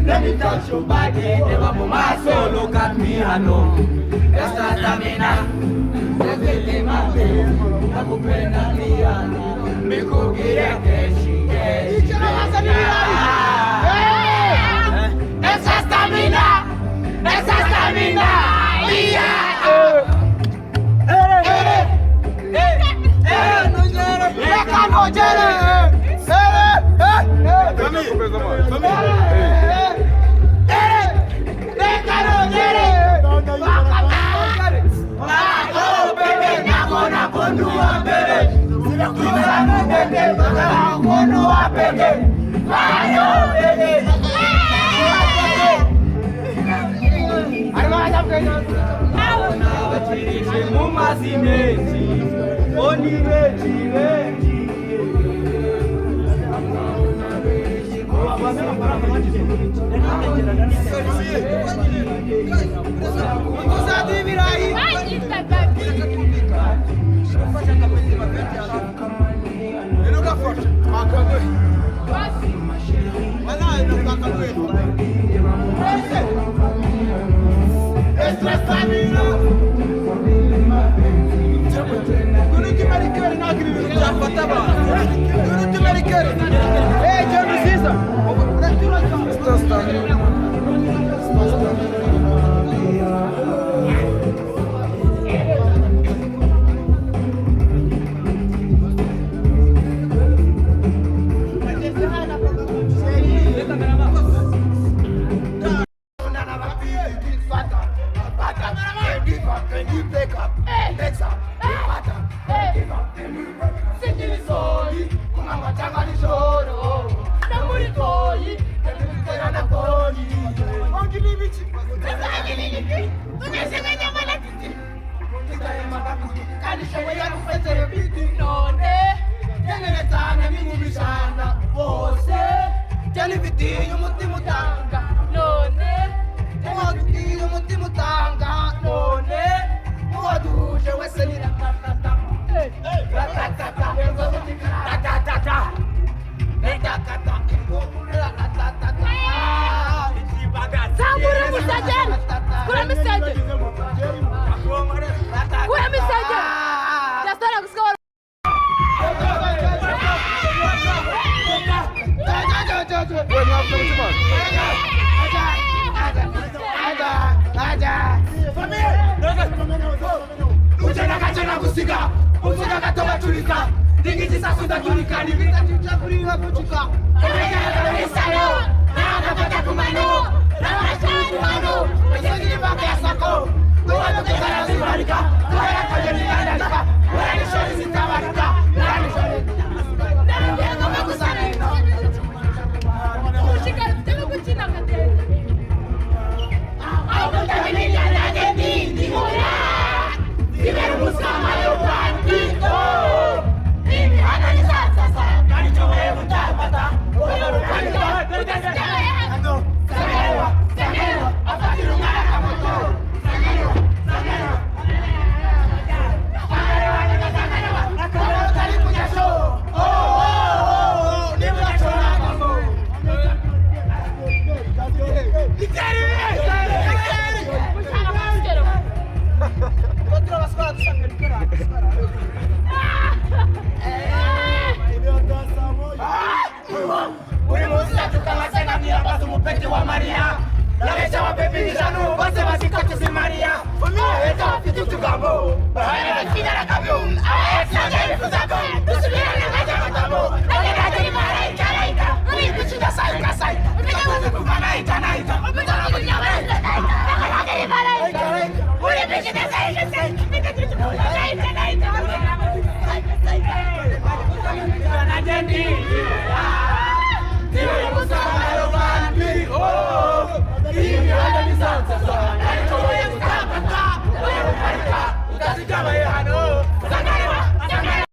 Let me touch your body, never move my soul, look at me, I know. Esta stamina, desde mate, nakupenda niano, mikugire keshi keshi. Esa stamina, gusiga umuga gato baturika digiti sasuda turika nibita tuchakurira kuchika salo nagafata kumano namashani mano wajeni baka sako tuwa tukara zibarika tuwa kajeni andalika wala shori sitabarika wala shori ndio makusana kuchika tena kuchina kate au kutamenya na dedi dimura Iberu busama yo bandito Mimi hana ni sasa Kani chowe mutapata Oyo rukanda Samewa Afatiru ngara kamoto Samewa Samewa Karibu jasho Nimu la chona kamo Ikari Otro la scuola di sangue di coraggio. Ulimuuliza tukamasena mia basi mupete wa Maria. Lamesha wapepi janu basi masikote si Maria. Aweza wapitu tukambo. Bahaya na kina na kabyo. Aweza gani kuzako. Tusubira na maja matamo. Nagena jini malaika laika. Ulipichuda saika saika. Ulipichuda kumalaika laika. Ulipichuda kumalaika laika. Nagena malaika laika. Ulipichuda saika saika. Ulipichuda kumalaika laika.